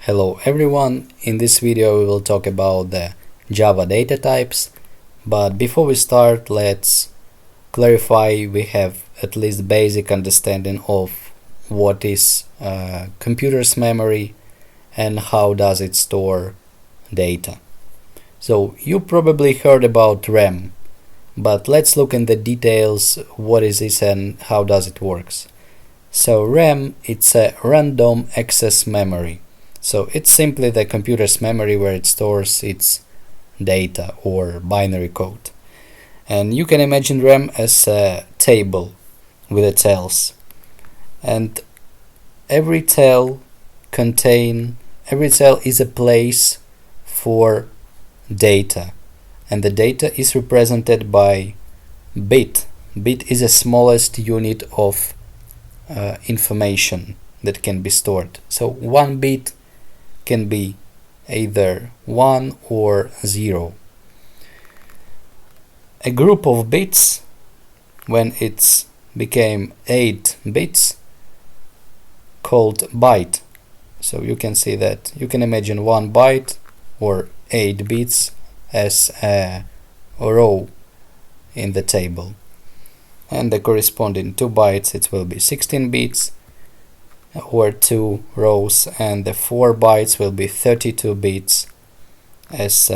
Hello everyone, in this video we will talk about the Java data types, but before we start let's clarify we have at least basic understanding of what is computer's memory and how does it store data. So you probably heard about RAM, but let's look in the details what is this and how does it works. So RAM, it's a random access memory. So it's simply the computer's memory where it stores its data or binary code. And you can imagine RAM as a table with its cells. And every cell is a place for data. And the data is represented by bit. Bit is the smallest unit of information that can be stored. So one bit can be either 1 or 0. A group of bits, when it's became 8 bits, called byte. So you can see that you can imagine 1 byte or 8 bits as a row in the table, and the corresponding 2 bytes it will be 16 bits or 2 rows, and the 4 bytes will be 32 bits as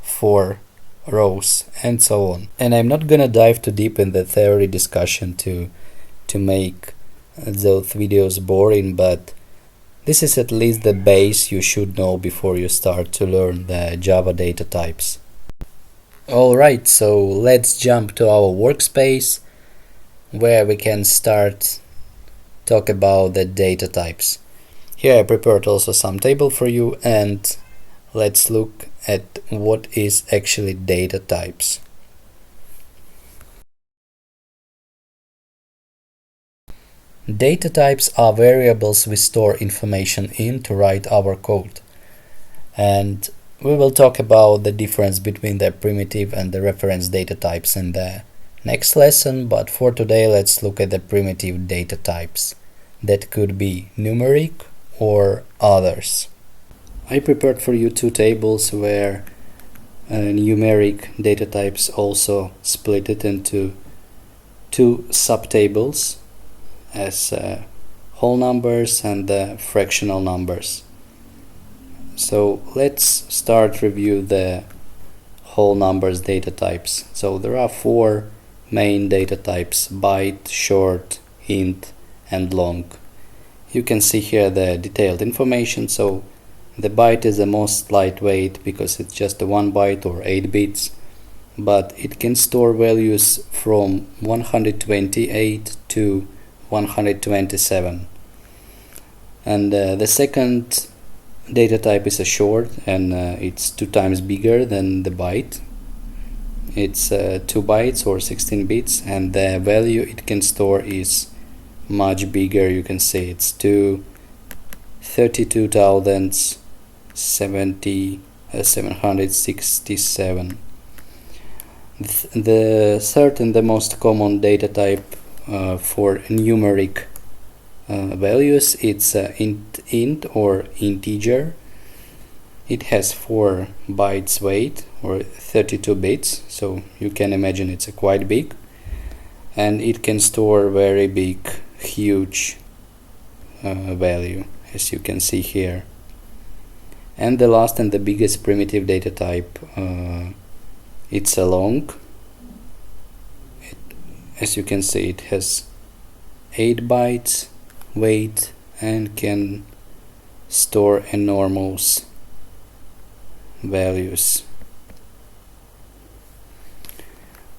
4 rows, and so on. And I'm not gonna dive too deep in the theory discussion to make those videos boring, but this is at least the base you should know before you start to learn the Java data types. Alright, so let's jump to our workspace where we can start talk about the data types. Here I prepared also some table for you, and let's look at what is actually data types. Data types are variables we store information in to write our code, and we will talk about the difference between the primitive and the reference data types in the next lesson, but for today let's look at the primitive data types that could be numeric or others. I prepared for you two tables where numeric data types also split it into two subtables as whole numbers and fractional numbers. So let's start review the whole numbers data types. So there are 4 main data types: byte, short, int, and long. You can see here the detailed information. So the byte is the most lightweight because it's just a 1 byte or 8 bits, but it can store values from 128 to 127. And the second data type is a short, and it's 2 times bigger than the byte. It's 2 bytes or 16 bits, and the value it can store is much bigger. You can see it's 767. The third and the most common data type for numeric values, it's int or integer. It has 4 bytes weight or 32 bits, so you can imagine it's quite big, and it can store very big, huge value, as you can see here. And the last and the biggest primitive data type, it's a long. As you can see, it has 8 bytes weight and can store enormous values.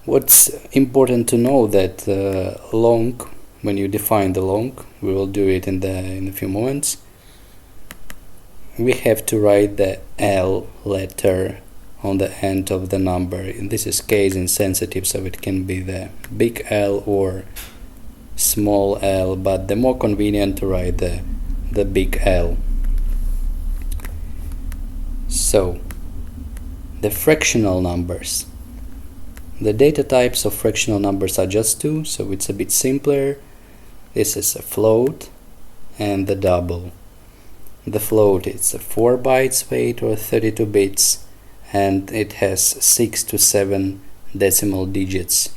What's important to know that long, when you define the long, we will do it in a few moments, we have to write the L letter on the end of the number. And this is case insensitive, so it can be the big L or small l, but the more convenient to write the big L. So the fractional numbers. The data types of fractional numbers are just 2, so it's a bit simpler. This is a float and the double. the float, it's a 4 bytes weight or 32 bits, and it has 6 to 7 decimal digits.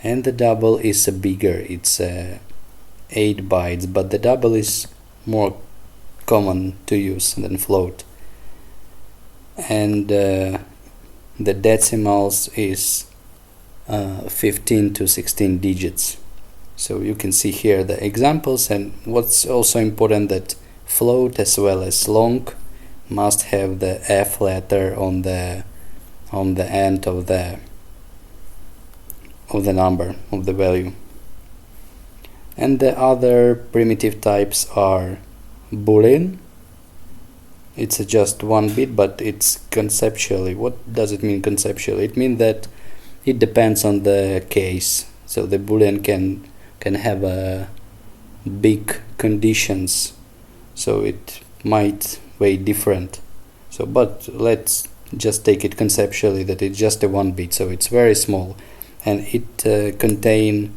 And the double is bigger, it's 8 bytes, but the double is more common to use than float. And the decimals is 15 to 16 digits. So you can see here the examples, and what's also important that float as well as long must have the F letter on the end of the number, of the value. And the other primitive types are Boolean. It's just 1 bit, but it's conceptually. What does it mean conceptually? It means that it depends on the case. So the Boolean can have a big conditions, so it might weigh different. So, but let's just take it conceptually that it's just a 1 bit, so it's very small, and it contain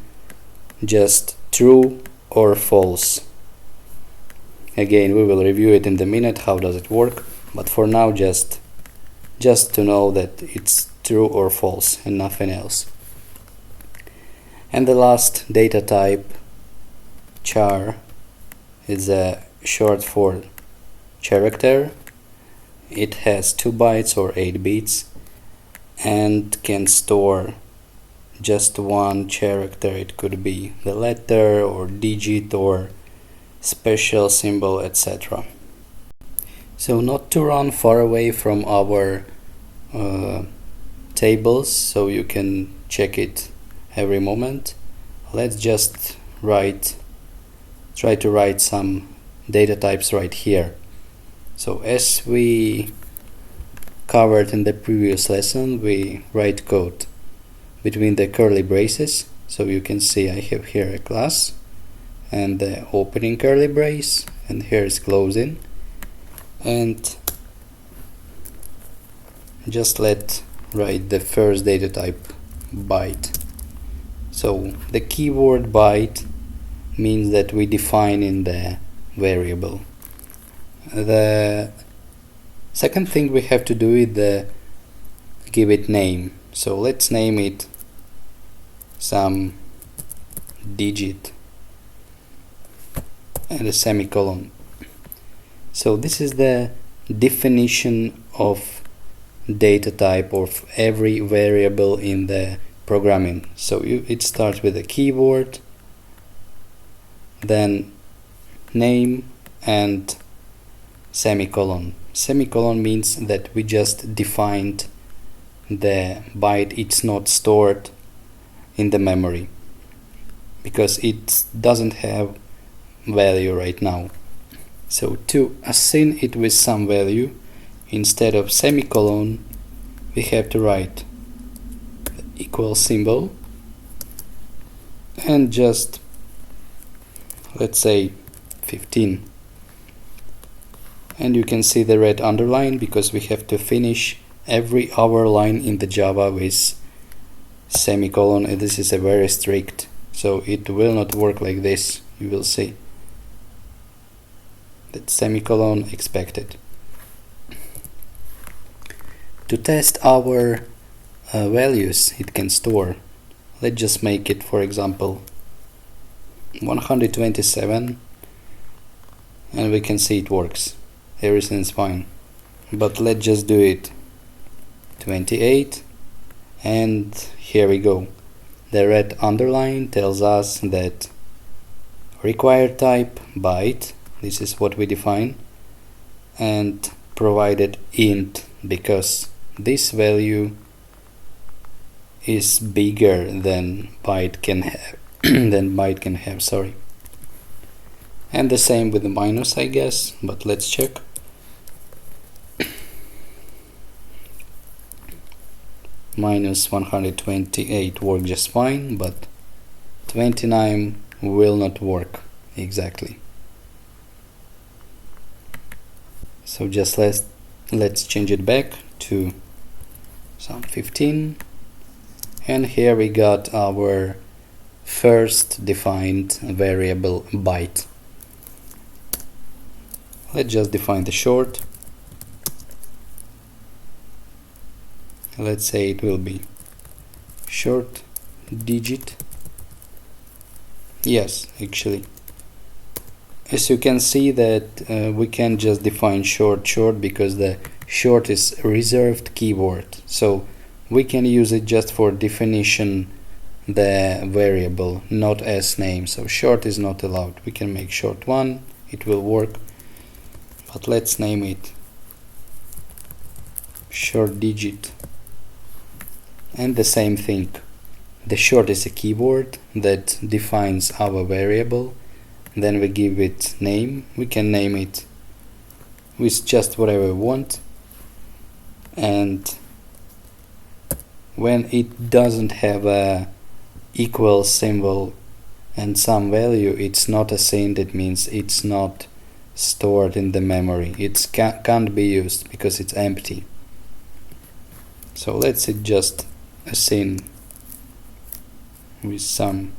just true or false. Again, we will review it in the minute how does it work, but for now just to know that it's true or false and nothing else. And the last data type, char, is a short for character. It has 2 bytes or 8 bits and can store just one character. It could be the letter or digit or special symbol, etc. So not to run far away from our tables, so you can check it every moment. Let's just try to write some data types right here. So as we covered in the previous lesson, we write code between the curly braces. So you can see I have here a class and the opening curly brace, and here is closing, and just let write the first data type byte. So the keyword byte means that we define in the variable. The second thing we have to do is give it name. So let's name it some digit and a semicolon. So this is the definition of data type of every variable in the programming. So it starts with a keyword, then name and semicolon. Semicolon means that we just defined the byte. It's not stored in the memory because it doesn't have value right now. So to assign it with some value, instead of semicolon we have to write the equal symbol and just, let's say, 15. And you can see the red underline because we have to finish every other line in the Java with semicolon, and this is a very strict, so it will not work like this. You will see that semicolon expected. To test our values it can store, let's just make it, for example, 127, and we can see it works. Everything is fine. But let's just do it 28, and here we go. The red underline tells us that required type byte, this is what we define, and provided int because this value is bigger than byte can have, sorry. And the same with the minus, I guess, but let's check. Minus 128 work just fine, but 29 will not work exactly. So just let's change it back to some 15, and here we got our first defined variable byte. Let's just define the short. Let's say it will be short digit. Yes, actually, as you can see that we can just define short because the short is a reserved keyword, so we can use it just for definition the variable, not as name. So short is not allowed. We can make short 1, it will work, but let's name it short digit. And the same thing, the short is a keyword that defines our variable, then we give it name. We can name it with just whatever we want, and when it doesn't have a equal symbol and some value, it's not assigned. It means it's not stored in the memory. It can't be used because it's empty. So let's say just assign with some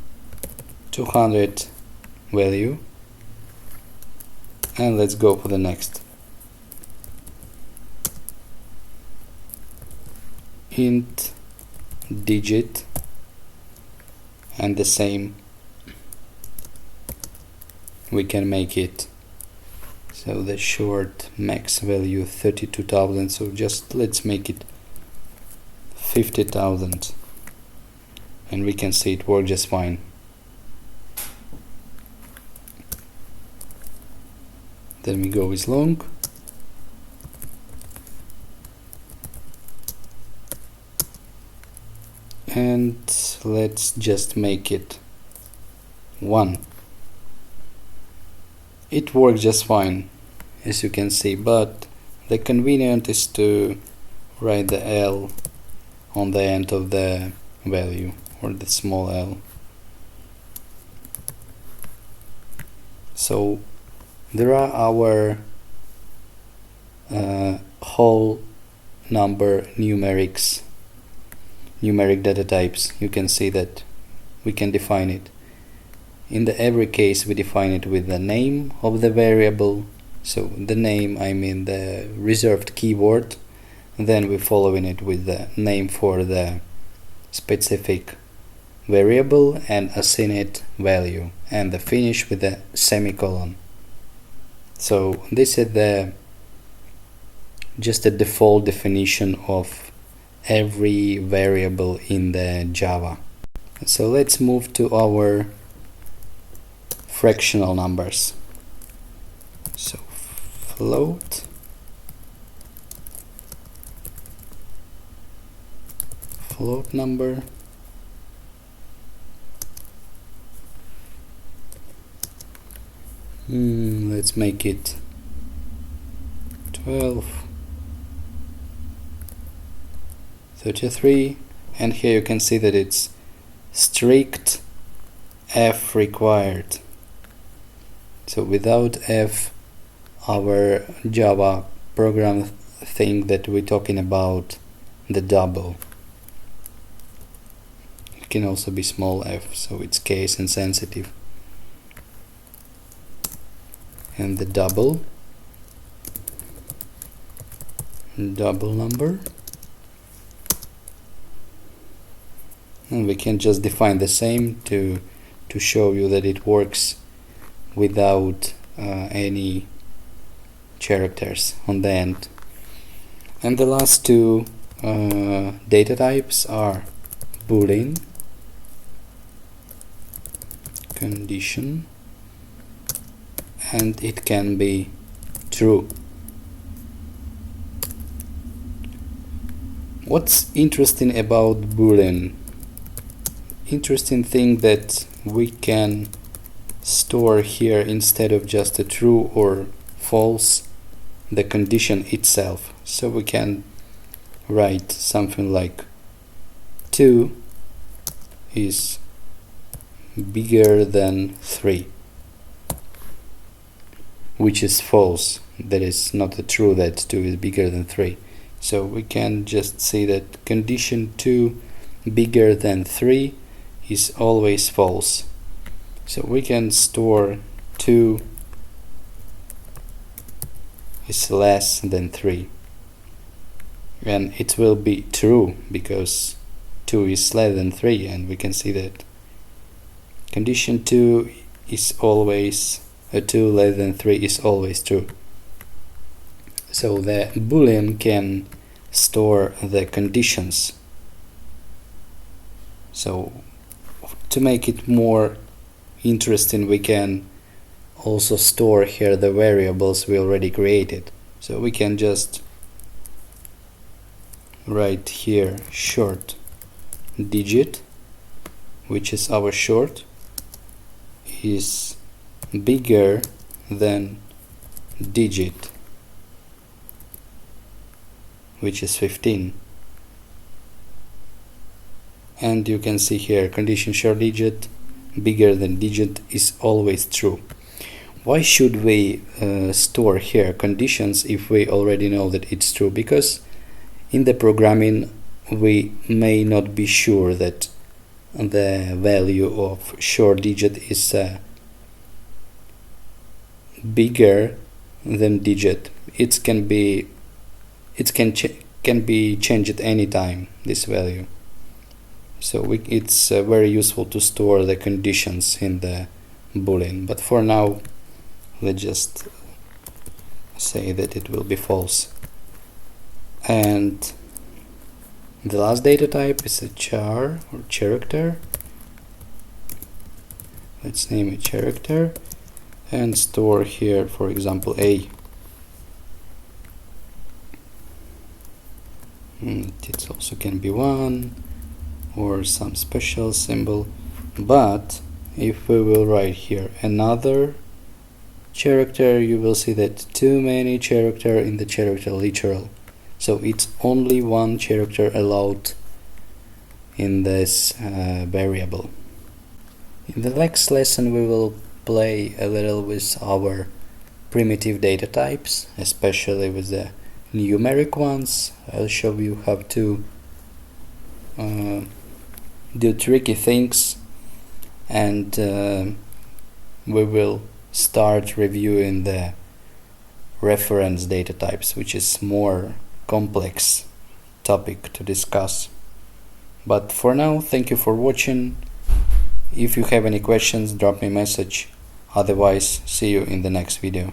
200 value, and let's go for the next. Int digit, and the same we can make it so the short max value 32,000, so just let's make it 50,000, and we can see it works just fine. Then we go with long, and let's just make it 1. It works just fine, as you can see, but the convenient is to write the L on the end of the value, or the small l. So there are our whole number numeric data types. You can see that we can define it. In every case we define it with the name of the variable. So the name, I mean the reserved keyword, then we following it with the name for the specific variable and assign it value, and the finish with the semicolon. So this is just a default definition of every variable in the Java. So let's move to our fractional numbers. So float number, let's make it 12, 33, and here you can see that it's strict F required. So without F, our Java program think that we're talking about the double. It can also be small f, so it's case insensitive. And the double number, and we can just define the same to show you that it works without any characters on the end. And the last two data types are boolean condition, and it can be true. What's interesting about boolean? Interesting thing that we can store here, instead of just a true or false, the condition itself. So we can write something like 2 is bigger than 3, which is false. That is not true that 2 is bigger than 3. So we can just say that condition 2 bigger than 3 is always false. So we can store 2 is less than 3, and it will be true because 2 is less than 3, and we can see that condition 2 is always 2 less than 3 is always true. So the boolean can store the conditions. So to make it more interesting, we can also store here the variables we already created. So we can just write here short digit, which is our short, is bigger than digit, which is 15. And you can see here condition short digit bigger than digit is always true. Why should we store here conditions if we already know that it's true? Because in the programming we may not be sure that the value of short digit is bigger than digit. It can be changed at any time, this value. So it's very useful to store the conditions in the boolean, but for now let's just say that it will be false. And the last data type is a char or character. Let's name it character and store here, for example, a. It also can be 1 or some special symbol, but if we will write here another character, you will see that too many character in the character literal. So it's only one character allowed in this variable. In the next lesson we will play a little with our primitive data types, especially with the numeric ones. I'll show you how to do tricky things, and we will start reviewing the reference data types, which is more complex topic to discuss. But for now, thank you for watching. If you have any questions, drop me a message. Otherwise, see you in the next video.